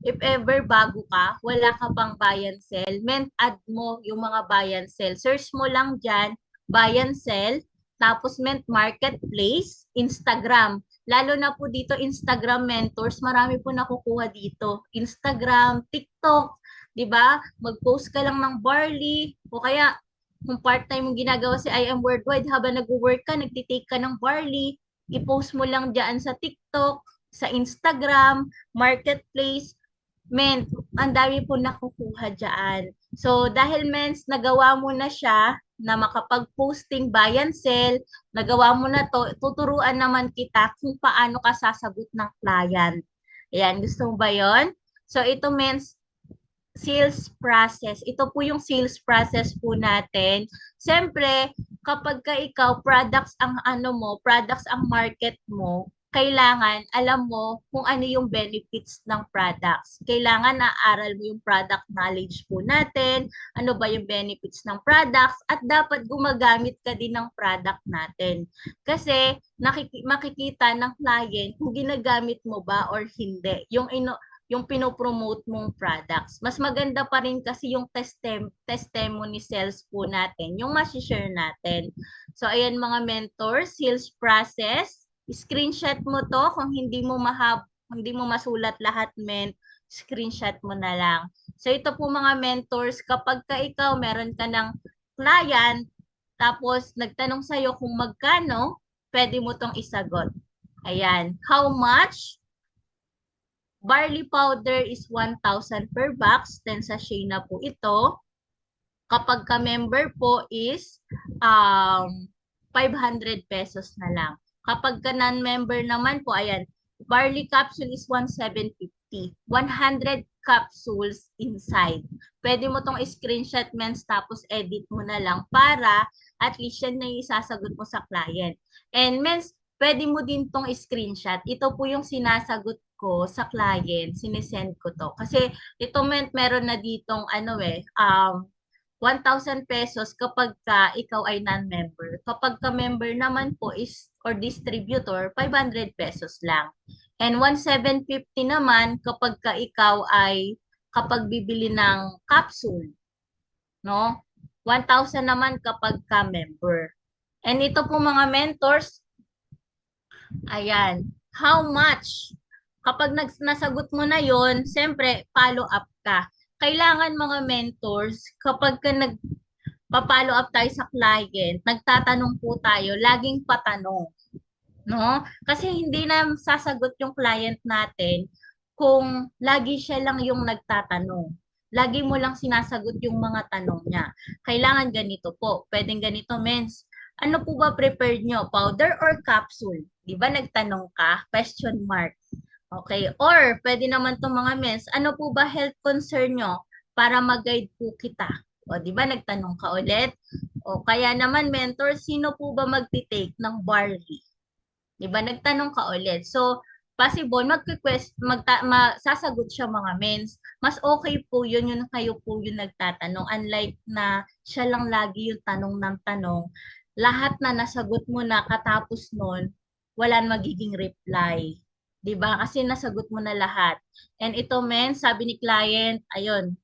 if ever bago ka, wala ka pang buy and sell, add mo yung mga buy and sell. Search mo lang dyan, buy and sell, tapos marketplace, Instagram. Lalo na po dito, Instagram mentors, marami po nakukuha dito. Instagram, TikTok, di ba? Mag-post ka lang ng barley, o kaya kung part-time mong ginagawa si I Am Worldwide, habang nag-work ka, nagtitake ka ng barley, i-post mo lang dyan sa TikTok, sa Instagram, marketplace, ang dami po nakukuha dyan. So, dahil nagawa mo na siya na makapag-posting buy and sell, nagawa mo na to, tuturuan naman kita kung paano ka sasagot ng client. Ayan, gusto mo ba yon? So, ito sales process. Ito po yung sales process po natin. Siyempre, kapag ka ikaw, products ang products ang market mo, kailangan alam mo kung ano yung benefits ng products. Kailangan naaral mo yung product knowledge po natin, ano ba yung benefits ng products, at dapat gumagamit ka din ng product natin. Kasi makikita ng client kung ginagamit mo ba or hindi. Yung pinopromote mong products. Mas maganda pa rin kasi yung testimony sales po natin, yung masishare natin. So, ayan mga mentors, sales process. Screenshot mo to kung hindi mo masulat lahat, screenshot mo na lang. So, ito po mga mentors, kapag ka ikaw meron ka ng client, tapos nagtanong sa'yo kung magkano, pwede mo tong isagot. Ayan. How much? Barley powder is 1,000 per box. 10 sachet na po ito. Kapag ka-member po is 500 pesos na lang. Kapag ka non-member naman po, ayan, barley capsule is 1,750. 100 capsules inside. Pwede mo tong screenshot, tapos edit mo na lang para at least yan na yung isasagot mo sa client. And pwede mo din tong screenshot. Ito po yung sinasagot ko sa client, sinesend ko to. Kasi ito meron na ditong 1,000 pesos kapag ka ikaw ay non-member. Kapag ka member naman po is or distributor, 500 pesos lang. And 1,750 naman kapag ka ikaw ay kapag bibili ng capsule, no? 1,000 naman kapag ka member. And ito po mga mentors, ayan, how much? Kapag nasagot mo na yon, siyempre, follow up ka. Kailangan mga mentors, kapag ka nagpa-follow up tayo sa client, nagtatanong po tayo, laging patanong. No? Kasi hindi na sasagot yung client natin kung lagi siya lang yung nagtatanong. Lagi mo lang sinasagot yung mga tanong niya. Kailangan ganito po. Pwedeng ganito, ano po ba prepared nyo? Powder or capsule? Di ba nagtanong ka? Question mark. Okay. Or, pwede naman itong mga ano po ba health concern nyo para mag-guide po kita? O, di ba nagtanong ka ulit? O, kaya naman, mentor, sino po ba magti-take ng barley? Di ba nagtanong ka ulit? So, possible, sasagot siya mga Mas okay po yun, yung kayo po yung nagtatanong. Unlike na siya lang lagi yung tanong ng tanong, lahat na nasagot mo na katapos nun, wala magiging reply. 'Di ba? Kasi nasagot mo na lahat. And ito sabi ni client, ayun,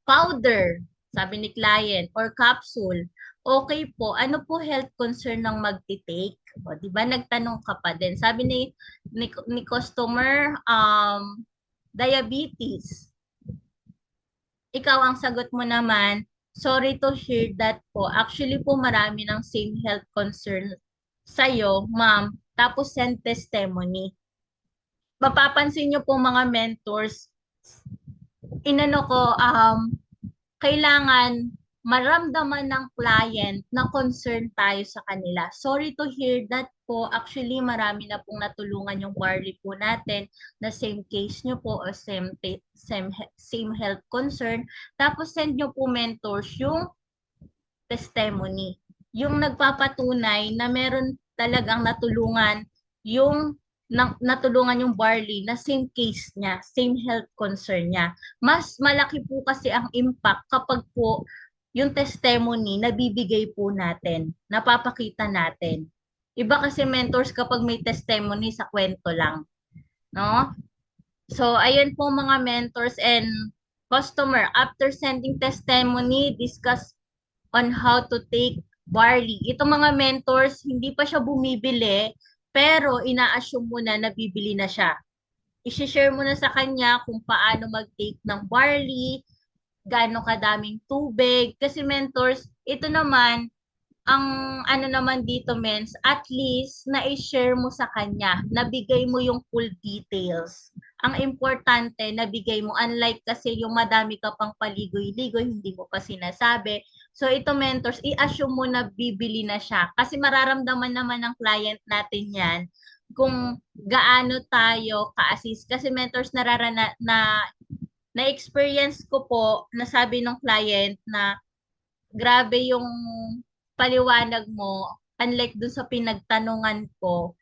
powder, sabi ni client, or capsule. Okay po, ano po health concern ng magti-take? O, 'di ba nagtanong ka pa din. Sabi ni customer, diabetes. Ikaw ang sagot mo naman, sorry to hear that po. Actually po marami ng same health concern sa'yo, ma'am. Tapos send testimony. Mapapansin nyo po mga mentors, kailangan maramdaman ng client na concern tayo sa kanila. Sorry to hear that po. Actually, marami na pong natulungan yung barley po natin na same case nyo po o same health concern. Tapos send nyo po mentors yung testimony. Yung nagpapatunay na meron talagang natulungan yung barley na same case niya, same health concern niya. Mas malaki po kasi ang impact kapag po yung testimony na bibigay po natin, napapakita natin. Iba kasi mentors kapag may testimony sa kwento lang, no? So, ayun po mga mentors and customer. After sending testimony, discuss on how to take barley. Itong mga mentors, hindi pa siya bumibili, pero ina-assume mo na nabibili na siya. I-share mo na sa kanya kung paano mag-take ng barley, gaano kadaming tubig. Kasi mentors, ito naman, ang ano naman dito, mens, at least na-share mo sa kanya, nabigay mo yung full details. Ang importante, nabigay mo. Unlike kasi yung madami ka pang paligoy-ligoy, hindi mo pa sinasabi. So ito mentors, i-assume mo na bibili na siya. Kasi mararamdaman naman ng client natin yan kung gaano tayo ka-assist. Kasi mentors, na-experience ko po, nasabi ng client na grabe yung paliwanag mo, unlike dun sa pinagtanungan ko,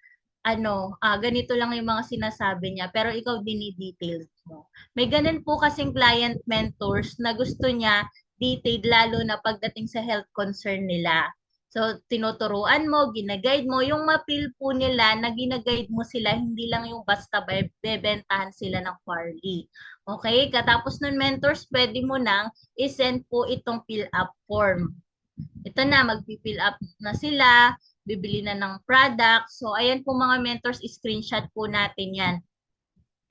ganito lang yung mga sinasabi niya, pero ikaw dinidetails mo. May ganun po kasing client mentors na gusto niya detailed lalo na pagdating sa health concern nila. So, tinuturuan mo, ginaguide mo, yung ma-feel po nila na ginaguide mo sila, hindi lang yung basta bebentahan sila ng parley. Okay? Katapos ng mentors, pwede mo nang isend po itong fill-up form. Ito na, mag-fill up na sila, bibili na ng product. So, ayan po mga mentors, screenshot po natin yan.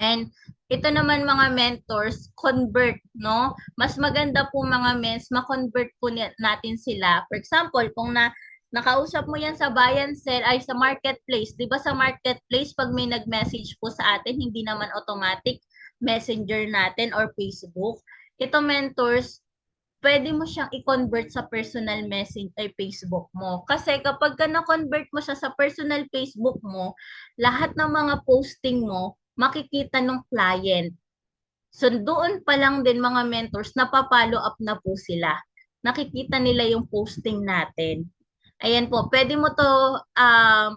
And ito naman mga mentors, convert, no? Mas maganda po mga mens, ma-convert po natin sila. For example, kung nakausap mo yan sa buy and sell, ay sa marketplace. Di ba sa marketplace, pag may nag-message po sa atin, hindi naman automatic messenger natin or Facebook. Ito mentors, pwede mo siyang i-convert sa personal message ay Facebook mo. Kasi kapag ka na-convert mo siya sa personal Facebook mo, lahat ng mga posting mo, makikita ng client. So doon pa lang din mga mentors, napapollow up na po sila. Nakikita nila yung posting natin. Ayan po, pwede mo to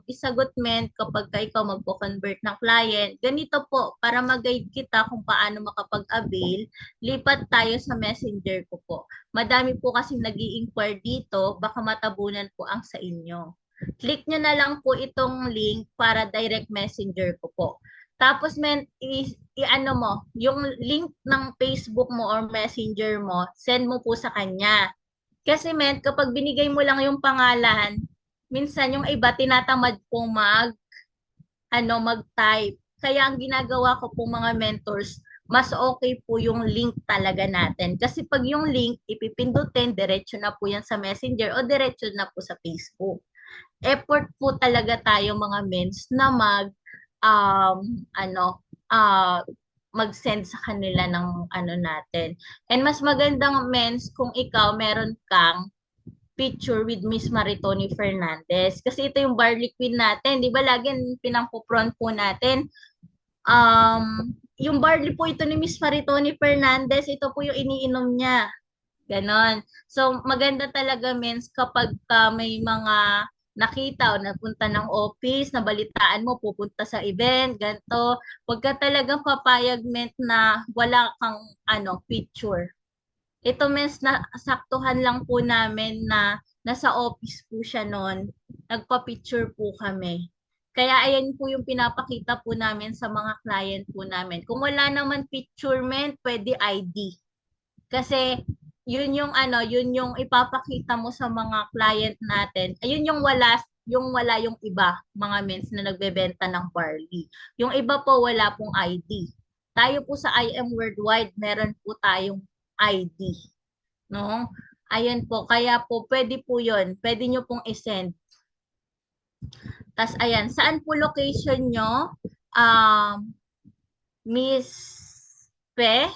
isagot kapag ka ikaw magpo-convert ng client. Ganito po, para mag-guide kita kung paano makapag-avail, lipat tayo sa messenger ko po. Madami po kasing nag-i-inquire dito, baka matabunan po ang sa inyo. Click nyo na lang po itong link para direct messenger ko po. Tapos i-ano mo, yung link ng Facebook mo or messenger mo, send mo po sa kanya. Kasi kapag binigay mo lang yung pangalan, minsan yung iba tinatamad pong mag-type. Kaya ang ginagawa ko po mga mentors, mas okay po yung link talaga natin. Kasi pag yung link, ipipindutin, diretso na po yan sa Messenger o diretso na po sa Facebook. Effort po talaga tayo mga mens na um, ano, uh, mag-send sa kanila ng natin. And mas magandang mens kung ikaw meron kang picture with Miss Maritoni Fernandez. Kasi ito yung barley queen natin. Di ba lagi pinangpo-front po natin. Yung barley po ito ni Miss Maritoni Fernandez, ito po yung iniinom niya. Ganon. So, maganda talaga mens kapag may mga nakita o napunta ng office, nabalitaan mo, pupunta sa event, ganito. Huwag ka talagang papayag na wala kang picture. Ito mens na saktuhan lang po namin na nasa office po siya noon. Nagpa-picture po kami. Kaya ayan po yung pinapakita po namin sa mga client po namin. Kung wala naman picture pwede ID. Kasi yun yung ipapakita mo sa mga client natin. Ayun yung wala yung iba, mga mens na nagbebenta ng barley. Yung iba po wala pong ID. Tayo po sa IM Worldwide, meron po tayong ID. No? Ayan po, kaya po pwede po yun. Pwede nyo pong isend. Tas ayan, saan po location nyo? Miss Pe,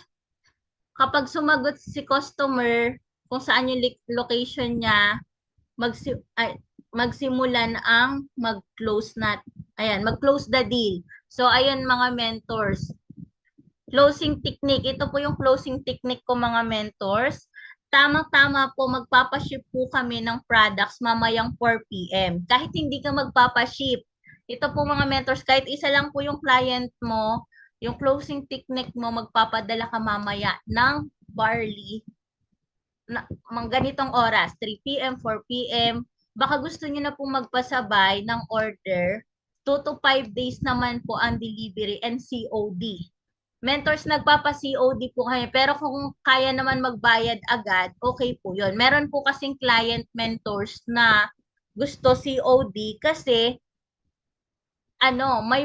kapag sumagot si customer kung saan yung location niya, magsimulan ang mag-close mag-close the deal. So, ayan mga mentors. Closing technique. Ito po yung closing technique ko mga mentors. Tamang-tama po, magpapaship po kami ng products mamayang 4 p.m. Kahit hindi ka magpapaship. Ito po mga mentors, kahit isa lang po yung client mo, yung closing technique mo, magpapadala ka mamaya ng barley mga ganitong oras, 3 p.m., 4 p.m. Baka gusto niyo na pong magpasabay ng order, 2 to 5 days naman po ang delivery and COD. Mentors nagpapa-COD po kayo, pero kung kaya naman magbayad agad, okay po yun. Meron po kasing client mentors na gusto COD kasi may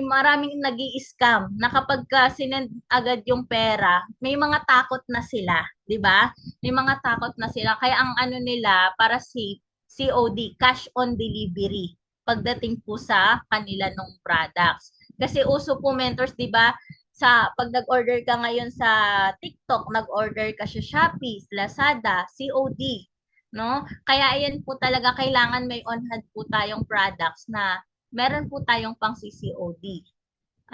maraming nag-i-scam na kapag ka sinend agad yung pera, may mga takot na sila, 'di ba? May mga takot na sila. Kaya ang ano nila para si COD, cash on delivery pagdating po sa kanila ng products. Kasi uso po mentors, 'di ba? Sa pag nag-order ka ngayon sa TikTok, nag-order ka sa Shopee, Lazada, COD, no? Kaya ayan po talaga kailangan may on hand po tayong products na meron po tayong pang CCOD.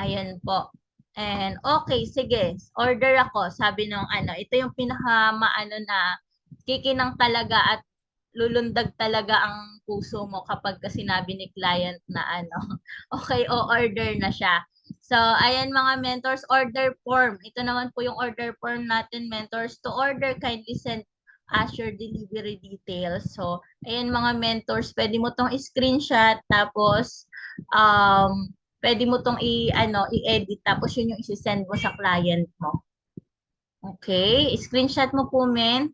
Ayan po. And okay, sige, order ako. Sabi nung ito yung pinaka maano na kikinang talaga at lulundag talaga ang puso mo kapag sinabi ni client na okay, o order na siya. So, ayan mga mentors, order form. Ito naman po yung order form natin, mentors. To order, kindly send us your delivery details. So, ayan mga mentors, pwede mo tong screenshot tapos pwede mo tong i-edit tapos yun yung i-send mo sa client mo. Okay, screenshot mo po, men.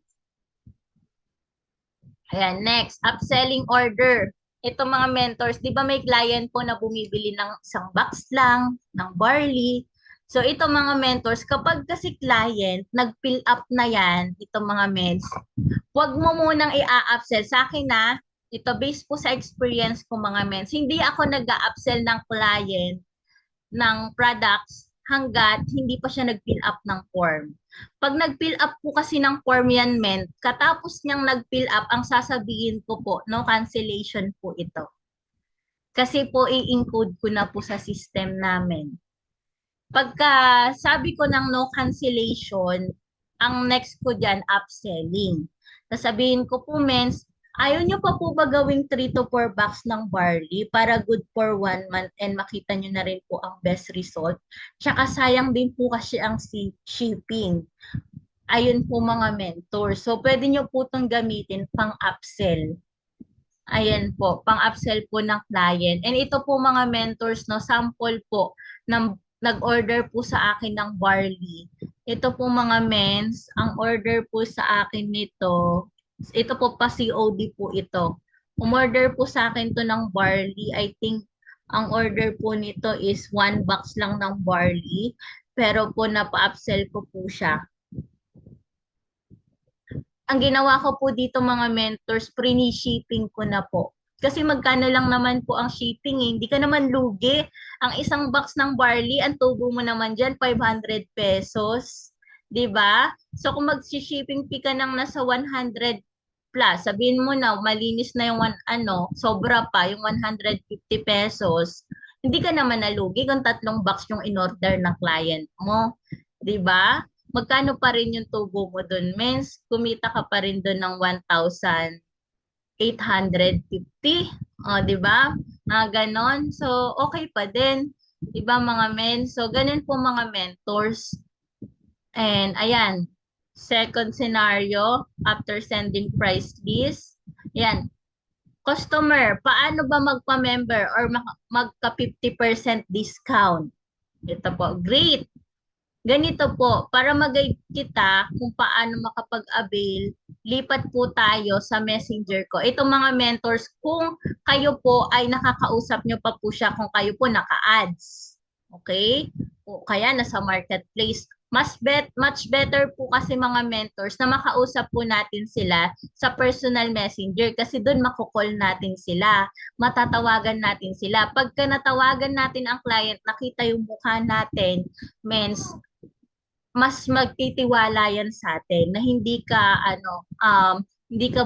Ayan, next, upselling order. Ito mga mentors, di ba may client po na bumibili ng isang box lang, ng barley. So ito mga mentors, kapag kasi client, nag-fill up na yan, ito mga mens, huwag mo munang i-upsell. Sa akin na, ito based po sa experience ko mga mens, hindi ako nag-upsell ng client ng products hanggat hindi pa siya nag-fill up ng form. Pag nag-fill up po kasi ng form yan, men, katapos niyang nag-fill up, ang sasabihin ko po, no cancellation po ito. Kasi po i-encode ko na po sa system namin. Pagka sabi ko ng no cancellation, ang next ko dyan, upselling. Sasabihin ko po, mens, ayaw nyo pa po ba gawing 3 to 4 box ng barley para good for 1 month and makita nyo na rin po ang best result? Tsaka sayang din po kasi ang shipping. Ayun po mga mentor. So, pwede nyo po itong gamitin pang upsell. Ayan po, pang upsell po ng client. And ito po mga mentors, no, sample po ng nag-order po sa akin ng barley. Ito po mga mens, ang order po sa akin nito, ito po pa COD po ito. Umorder po sa akin to ng barley. I think ang order po nito is 1 box lang ng barley. Pero po napa-upsell ko po siya. Ang ginawa ko po dito mga mentors, pre-shipping ko na po. Kasi magkano lang naman po ang shipping eh. Hindi ka naman lugi. Ang isang box ng barley, ang tubo mo naman dyan, 500 pesos. 'Di ba? So kung mag-shipping fee ka ng nasa 100 plus, sabihin mo na, malinis na yung sobra pa, yung 150 pesos. Hindi ka naman nalugi kung 3 box yung in-order ng client mo. 'Di ba? Magkano pa rin yung tubo mo doon? Means, kumita ka pa rin doon ng 1,850. O, di ba? Mga ganon. So, okay pa din. Di ba mga men? So, ganun po mga mentors. And, ayan. Second scenario, after sending price list. Ayan. Customer, paano ba magpa-member or magka 50% discount? Ito po. Great. Ganito po, para mag-guide kita kung paano makapag-avail, lipat po tayo sa messenger ko. Itong mga mentors, kung kayo po ay nakakausap nyo pa po siya kung kayo po naka-ads. Okay? O kaya nasa marketplace. Much better po kasi mga mentors na makausap po natin sila sa personal messenger kasi doon makukol natin sila, matatawagan natin sila. Pagka natawagan natin ang client, nakita yung mukha natin, means mas magtitiwala yan sa atin na hindi ka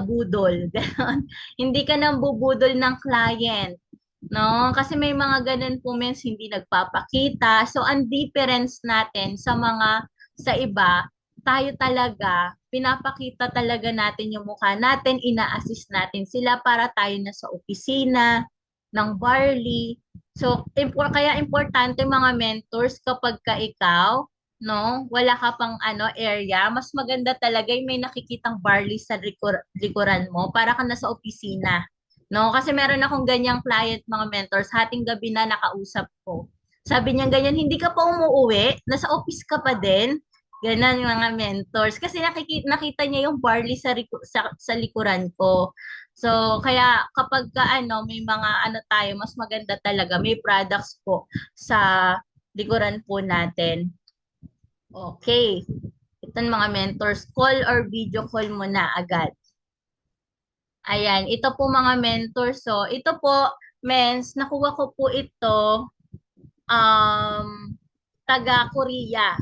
budol. Ganon. Hindi ka nang bubudol ng client. No? Kasi may mga ganun po mens hindi nagpapakita. So, ang difference natin sa iba, tayo talaga, pinapakita talaga natin yung mukha natin, ina-assist natin sila para tayo na sa opisina, ng barley. So, kaya importante mga mentors kapag ka ikaw, no, wala ka pang area, mas maganda talaga yung may nakikitang barley sa likuran mo para ka nasa opisina. No, kasi meron akong ganyang client mga mentors, hating gabi na nakausap ko. Sabi niya ganyan, hindi ka pa umuuwi, nasa office ka pa din. Ganon yung mga mentors. Kasi nakita niya yung barley sa likuran ko. So, kaya kapag ka may mga tayo, mas maganda talaga, may products po sa likuran po natin. Okay. Ito mga mentors, call or video call mo na agad. Ayan, ito po mga mentors. So, ito po, mens, nakuha ko po ito um, taga Korea.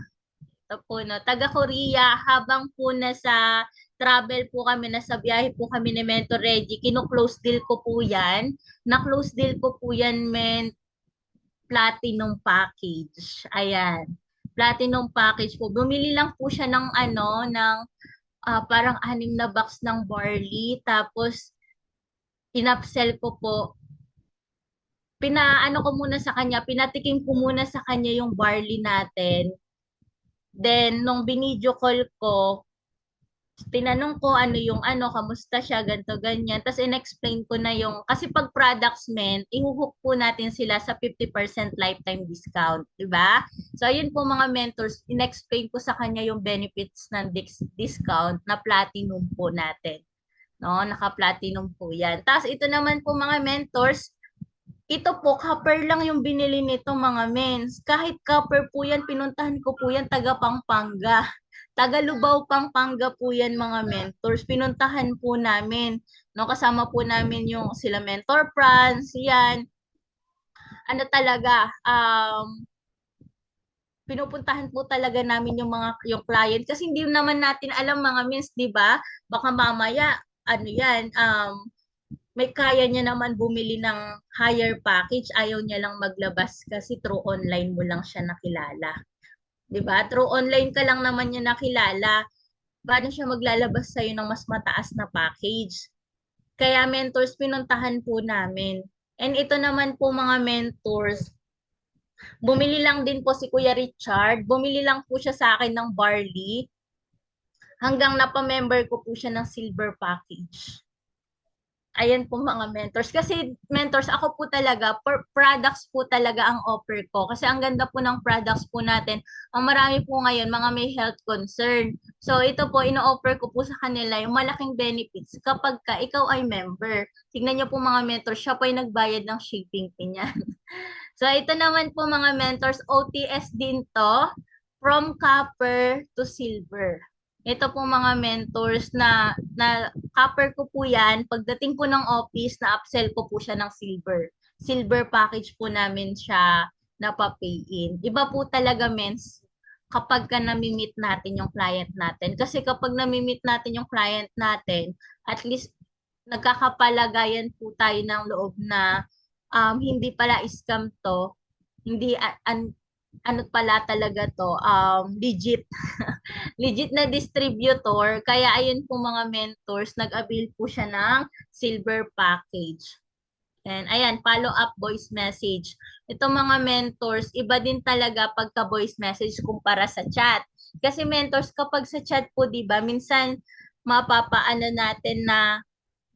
Ito po, no, taga Korea, habang po nasa travel po kami, nasa biyahe po kami ni Mentor Reggie, kino-close deal ko po yan. Na-close deal ko po yan, platinum package. Ayan. Platinum package po. Bumili lang po siya ng parang 6 na box ng barley. Tapos, inupsell ko po. Pinaano ko muna sa kanya, pinatikim ko muna sa kanya yung barley natin. Then, nung binidyo call ko, tinanong ko kamusta siya, ganto ganyan. Tapos in-explain ko na kasi pag products ihuhook po natin sila sa 50% lifetime discount, di ba? So ayun po mga mentors, in-explain ko sa kanya yung benefits ng discount na platinum po natin. No, naka-platinum po yan. Tapos ito naman po mga mentors, ito po, copper lang yung binili nito mga mens. Kahit copper po yan, pinuntahan ko po yan, taga Pampanga. Taga Lubao, Pampanga po yan mga mentors. Pinuntahan po namin. No, kasama po namin yung sila Mentor Franz, yan. Ano talaga, pinupuntahan po talaga namin yung client kasi hindi naman natin alam mga mens, 'di ba? Baka mamaya yan, may kaya niya naman bumili ng higher package, ayaw niya lang maglabas kasi through online mo lang siya nakilala. 'Di ba? Through online ka lang naman niya nakilala. Paano siya maglalabas sa'yo ng mas mataas na package? Kaya mentors, pinuntahan po namin. And ito naman po mga mentors, bumili lang din po si Kuya Richard. Bumili lang po siya sa akin ng barley. Hanggang napamember ko po siya ng silver package. Ayan po mga mentors. Kasi mentors, ako po talaga, products po talaga ang offer ko. Kasi ang ganda po ng products po natin. Ang marami po ngayon, mga may health concern. So ito po, ino-offer ko po sa kanila yung malaking benefits kapag ka ikaw ay member. Tignan niyo po mga mentors, siya po ay nagbayad ng shipping fee niyan. So ito naman po mga mentors, OTS din to, from copper to silver. Ito po mga mentors na copper ko po yan. Pagdating po ng office, na-upsell ko po siya ng silver. Silver package po namin siya napapay in. Iba po talaga mens kapag ka nami-meet natin yung client natin. Kasi kapag nami-meet natin yung client natin, at least nagkakapalagayan po tayo ng loob na hindi pala scam to, hindi ano pala talaga to, legit. Legit na distributor. Kaya ayun po mga mentors, nag-avail po siya ng silver package. And ayan, follow up voice message. Ito mga mentors, iba din talaga pagka voice message kumpara sa chat. Kasi mentors, kapag sa chat po, di ba, minsan mapapaano natin na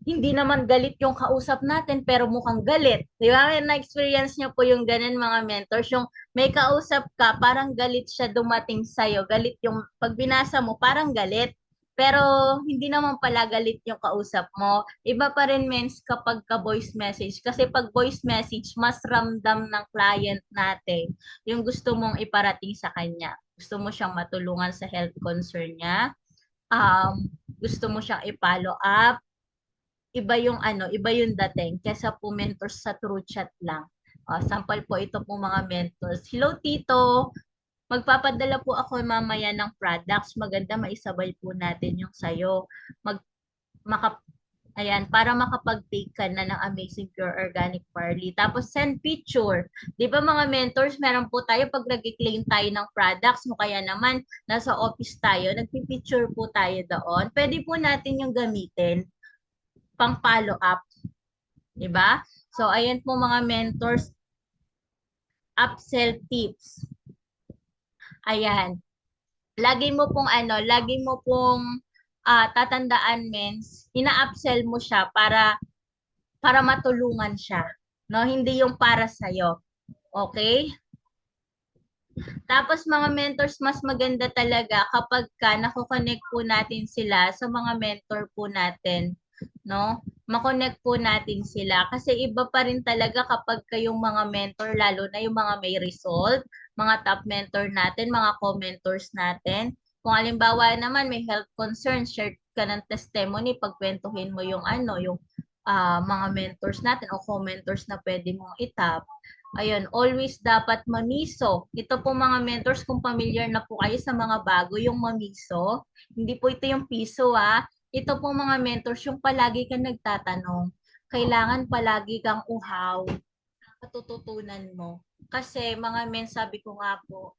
hindi naman galit yung kausap natin pero mukhang galit. Di ba? Na-experience niyo po yung ganun mga mentors. Yung may kausap ka, parang galit siya dumating sa'yo. Galit yung pag binasa mo, parang galit. Pero hindi naman pala galit yung kausap mo. Iba pa rin mens kapag ka voice message. Kasi pag voice message, mas ramdam ng client natin yung gusto mong iparating sa kanya. Gusto mo siyang matulungan sa health concern niya. Gusto mo siyang i-follow up, iba yung dating kaysa po mentors sa true chat lang. Sample po ito po mga mentors. Hello Tito, magpapadala po ako mamaya ng products. Maganda maisabay po natin yung sayo. Ayan, para makapag-take ka na ng Amazing Pure Organic Barley. Tapos send picture. Di ba mga mentors, meron po tayo pag nag-claim tayo ng products mo, kaya naman nasa office tayo, nagpipicture po tayo doon. Pwede po natin yung gamitin pang follow up. 'Di ba? So ayan po mga mentors, upsell tips. Ayan. Lagi mo pong tatandaan mens, ina-upsell mo siya para matulungan siya, no? Hindi yung para sa iyo. Okay? Tapos mga mentors, mas maganda talaga kapag ka nako-connect po natin sila sa mga mentor po natin, no? Makonect po natin sila kasi iba pa rin talaga kapag kayong mga mentor, lalo na yung mga may result, mga top mentor natin, mga co-mentors natin. Kung halimbawa naman may health concerns, share ka ng testimony, pagkwentuhin mo yung yung mga mentors natin o co-mentors na pwede mong itap. Ayun, always dapat mamiso. Ito po mga mentors, kung familiar na po kayo sa mga bago, yung mamiso. Hindi po ito yung piso Ito po mga mentors, yung palagi kang nagtatanong. Kailangan palagi kang uhaw ng katututunan mo. Kasi mga sabi ko nga po,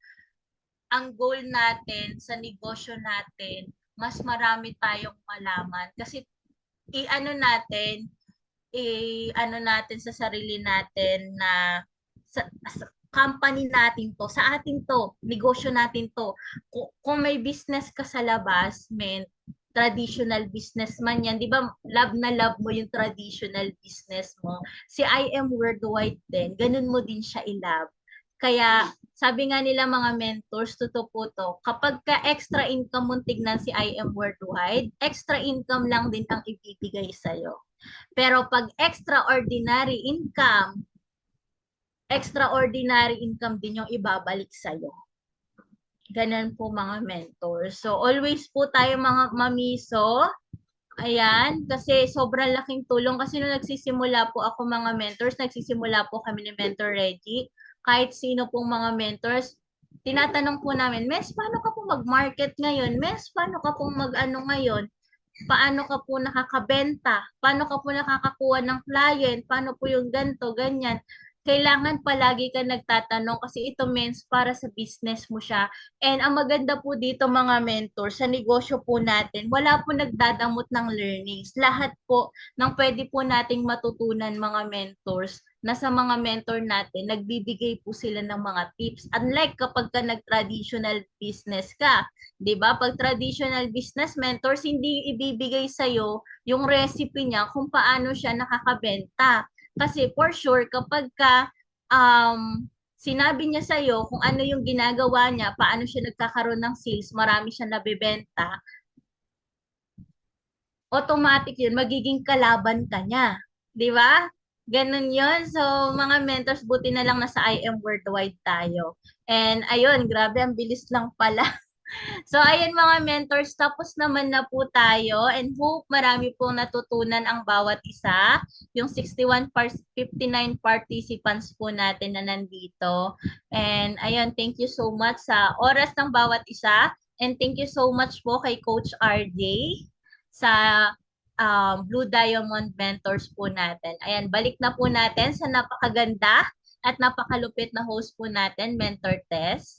ang goal natin sa negosyo natin, mas marami tayong malaman. Kasi i-ano natin, i-ano natin sa sarili natin na sa company natin to, sa atin to, negosyo natin to. Kung may business ka sa labas, traditional businessman yan. Di ba, love na love mo yung traditional business mo. Si I Am Worldwide din, ganun mo din siya i-love. Kaya, sabi nga nila mga mentors, totoo po to, kapag ka extra income mong tignan si I Am Worldwide, extra income lang din ang ibibigay sa'yo. Pero pag extraordinary income din yung ibabalik sa'yo. Ganun po mga mentors. So, always po tayo mga mamiso. Ayan, kasi sobrang laking tulong. Kasi nung nagsisimula po ako mga mentors, nagsisimula po kami ni Mentor Reggie. Kahit sino pong mga mentors, tinatanong po namin, Mes, paano ka po mag-market ngayon? Mes, paano ka po mag-ano ngayon? Paano ka po nakakabenta? Paano ka po nakakakuha ng client? Paano po yung ganto, ganyan? Kailangan palagi ka nagtatanong kasi ito means para sa business mo siya. And ang maganda po dito mga mentor, sa negosyo po natin, wala po nagdadamot ng learnings. Lahat po ng pwede po nating matutunan mga mentors, na sa mga mentor natin, nagbibigay po sila ng mga tips. Unlike kapag ka nag-traditional business ka, 'di ba? Pag traditional business mentors, hindi ibibigay sa iyo yung recipe niya kung paano siya nakakabenta. Kasi for sure kapag ka sinabi niya sa iyo kung ano yung ginagawa niya, paano siya nagkakaroon ng sales, marami siya nabebenta, automatic yun, magiging kalaban ka niya. Di ba? Ganun yun. So, mga mentors, buti na lang nasa I Am Worldwide tayo. And ayun, grabe, ang bilis lang pala. So, ayun mga mentors, tapos naman na po tayo and hope marami pong natutunan ang bawat isa. Yung 59 participants po natin na nandito. And ayun, thank you so much sa oras ng bawat isa. And thank you so much po kay Coach RJ sa Blue Diamond Mentors po natin. Ayan, balik na po natin sa napakaganda at napakalupit na host po natin, Mentor Tess.